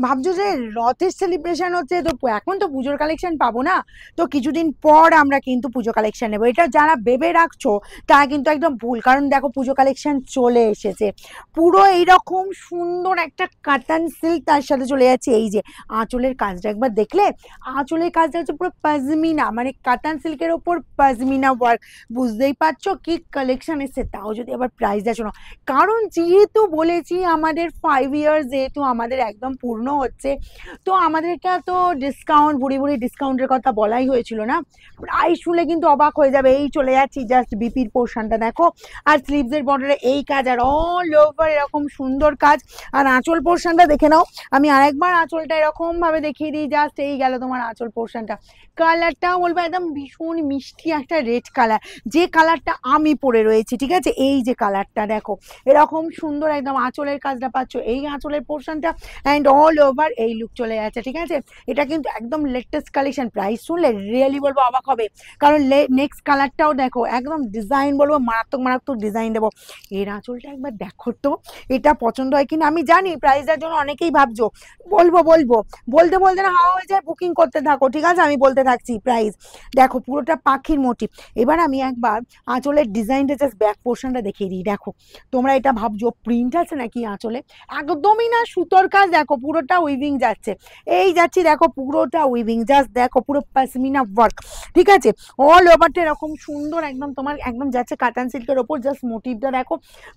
ভাবছো যে রথের সেলিব্রেশন হচ্ছে, তো এখন তো পুজোর কালেকশন পাবো না, তো কিছুদিন পর আমরা কিন্তু পুজো কালেকশন নেবো। এটা যারা ভেবে রাখছো তারা কিন্তু একদম ভুল, কারণ দেখো পুজো কালেকশন চলে এসেছে। পুরো এইরকম সুন্দর একটা কাতান সিল্ক, তার সাথে চলে যাচ্ছে এই যে আঁচলের কাজটা, একবার দেখলে আঁচলের কাজটা হচ্ছে পুরো পাজমিনা, মানে কাতান সিল্কের ওপর পাজমিনা ওয়ার্ক। বুঝতেই পারছো কি কালেকশন এসছে, তাও যদি আবার প্রাইস দেয় শোনো, কারণ যেহেতু বলেছি আমাদের 5 ইয়ার্স যেহেতু আমাদের একদম পূর্ণ হচ্ছে, তো আমাদেরকে তো ডিসকাউন্ট, ভুড়ি ভুড়ি ডিসকাউন্টের কথা বলাই হয়েছিল না। প্রাইস শুনলে কিন্তু অবাক হয়ে যাবে। এই চলে যাচ্ছি, জাস্ট বিপির পোর্শনটা দেখো, আর স্লিভসের বর্ডারে এই কাজ, আর অল ওভার এরকম সুন্দর কাজ। আর আঁচল পোর্শনটা দেখে নাও, আমি আরেকবার আঁচলটা এরকম ভাবে দেখিয়ে দিই, জাস্ট এই গেল তোমার আঁচল পোর্শনটা। কালারটাও বলবো একদম ভীষণ মিষ্টি একটা রেড কালার, যে কালারটা আমি পরে রয়েছি, ঠিক আছে? এই যে কালারটা দেখো, এরকম সুন্দর একদম আঁচলের কাজটা পাচ্ছ, এই আঁচলের পোর্শনটা, অ্যান্ড অল ওভার এই লুক চলে যাচ্ছে, ঠিক আছে? এটা কিন্তু একদম লেটেস্ট কালেকশন। প্রাইস শুনলে রিয়েলি বলবো অবাক হবে, কারণ নেক্সট কালারটাও দেখো, একদম ডিজাইন বলবো মারাত্মক মারাত্মক ডিজাইন দেবো। এর আঁচলটা একবার দেখো তো, এটা পছন্দ হয় কিনা। আমি জানি প্রাইসের জন্য অনেকেই ভাবছো বলবো বলবো, বলতে বলতে না হাওয়া হয়ে যায়, বুকিং করতে থাকো, ঠিক আছে? আমি বলতে থাকছি প্রাইস দেখো, পুরোটা পাখির মোটিভ। এবার আমি একবার আঁচলের ডিজাইনটা জাস্ট ব্যাক পোর্শনটা দেখিয়ে দিই। দেখো তোমরা এটা ভাবছো প্রিন্ট আছে নাকি আঁচলে, একদমই না, সুতোর কাজ দেখো, পুরোটা উইভিং যাচ্ছে, এই যাচ্ছি দেখো পুরোটা উইভিং, জাস্ট দেখো পুরো পাশমিনা ওয়ার্ক, ঠিক আছে? অল ওভারটা এরকম সুন্দর একদম তোমার একদম যাচ্ছে কাতান সিল্কের ওপর, জাস্ট মোটিভটা দেখো,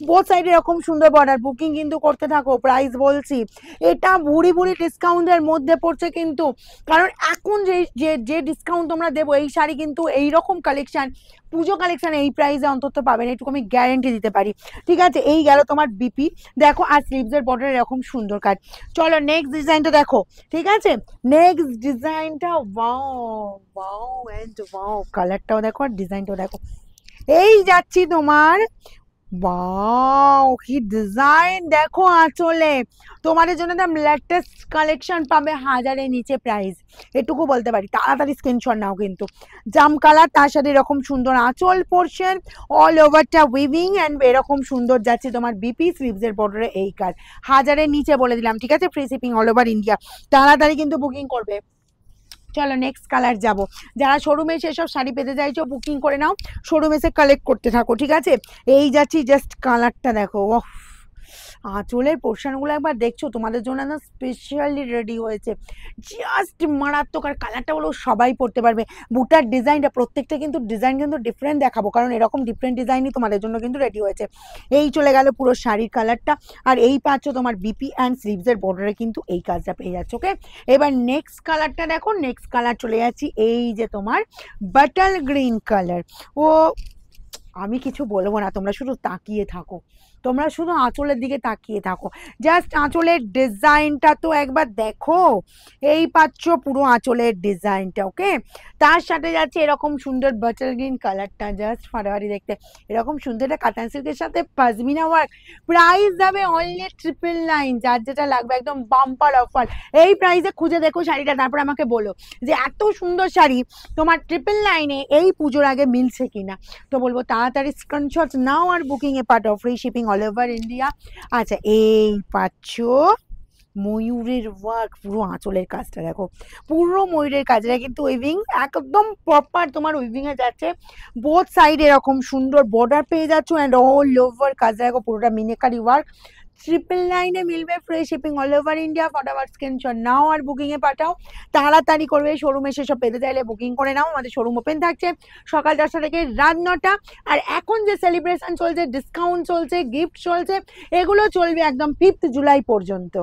বোথ সাইডে এরকম সুন্দর বর্ডার। বুকিং কিন্তু করতে থাকো, প্রাইস বলছি এটা ভুড়ি ভুড়ি ডিসকাউন্টের মধ্যে পড়ছে কিন্তু, কারণ এখন যে ডিসকাউন্ট তোমরা দেবো, এই শাড়ি কিন্তু এইরকম কালেকশন পুজো কালেকশন এই প্রাইসে অন্তত পাবেন, এটুকু আমি গ্যারেন্টি দিতে পারি, ঠিক আছে? এই গেল তোমার বিপি দেখো, আর স্লিভসের বর্ডার এরকম সুন্দর কাজ। চলো নেক্সট ডিজাইনটা দেখো, ঠিক আছে? নেক্সট ডিজাইনটা ওয়াও ওয়াও এন্ড ওয়াও, কালারটাও দেখো আর ডিজাইনটাও দেখো। এই যাচ্ছি তোমার, ওয়াও কি ডিজাইন দেখো আঁচলে, তোমাদের জন্য একদম লেটেস্ট কালেকশন পাবে, 1000-এর নিচে প্রাইস, এটুকু বলতে পারি। তাড়াতাড়ি স্ক্রিনশট নাও কিন্তু। জাম কালার, তার সাথে এরকম সুন্দর আঁচল পোর্শন, অল ওভারটা উইভিং, অ্যান্ড এরকম সুন্দর যাচ্ছে তোমার বিপি, স্লিভসের বর্ডারে এই কাজ, 1000-এর নিচে বলে দিলাম, ঠিক আছে? Free shipping all over India, তাড়াতাড়ি কিন্তু বুকিং করবে। চলো নেক্সট কালার যাব। যারা শোরুমে এসে সব শাড়ি পেতে চাইছো বুকিং করে নাও, শোরুমে এসে কালেক্ট করতে থাকো, ঠিক আছে? এই যাচ্ছি, জাস্ট কালারটা দেখো, ওহ আঁচলের পোর্শনগুলো একবার দেখছো, তোমাদের জন্য না স্পেশালি রেডি হয়েছে, জাস্ট মারাত্মক। আর কালারটা হলো সবাই পরতে পারবে। বুটার ডিজাইনটা প্রত্যেকটা কিন্তু ডিজাইন কিন্তু ডিফারেন্ট দেখাবো, কারণ এরকম ডিফারেন্ট ডিজাইনই তোমাদের জন্য কিন্তু রেডি হয়েছে। এই চলে গেল পুরো শাড়ির কালারটা, আর এই পাচ্ছ তোমার বিপি অ্যান্ড স্লিভসের বর্ডারে কিন্তু এই কাজটা পেয়ে যাচ্ছে, ওকে? এবার নেক্সট কালারটা দেখো, নেক্সট কালার চলে যাচ্ছি এই যে তোমার বাটার গ্রিন কালার। ও আমি কিছু বলবো না, তোমরা শুধু তাকিয়ে থাকো, তোমরা শুধু আঁচলের দিকে তাকিয়ে থাকো, জাস্ট আঁচলের ডিজাইনটা তো একবার দেখো। এই পাচ্ছ পুরো আঁচলের ডিজাইনটা, ওকে? তার সাথে যাচ্ছে এরকম সুন্দর বাটার গ্রিন কালারটা, জাস্ট ফাটাফাটি দেখতে, এরকম সুন্দর একটা কাতান সিল্কের সাথে পাজমিনা ওয়ার্ক। প্রাইস যাবে অনলি 999, যার যেটা লাগবে একদম বাম্পার অফার। এই প্রাইসে খুঁজে দেখো শাড়িটা, তারপর আমাকে বলো যে এত সুন্দর শাড়ি তোমার 999-এ এই পুজোর আগে মিলছে কিনা। তো বলবো তাড়াতাড়ি স্ক্রিনশট নাও আর বুকিং এ পাঠাও, free shipping all over India. আচ্ছা এই পাচ্ছ ময়ূরের ওয়ার্ক, পুরো আঁচলের কাজটা দেখো, পুরো ময়ূরের কাজটা কিন্তু উইভিং, একদম প্রপার তোমার উইভিং এ যাচ্ছে, বোথ সাইড এরকম সুন্দর বর্ডার পেয়ে যাচ্ছ, অ্যান্ড অল ওভার কাজটা দেখো, পুরোটা মিনেকারি ওয়ার্ক। 999-এ মিলবে, free shipping all over India. ফটাফট স্ক্রিনশট নাও আর বুকিং এ পাঠাও, তাড়াতাড়ি করবে। শোরুমে এসে সব পেতে চাইলে বুকিং করে নাও, আমাদের শোরুম ওপেন থাকছে সকাল 10টা থেকে রাত 9টা। আর এখন যে সেলিব্রেশন চলছে, ডিসকাউন্ট চলছে, গিফট চলছে, এগুলো চলবে একদম 5th জুলাই পর্যন্ত।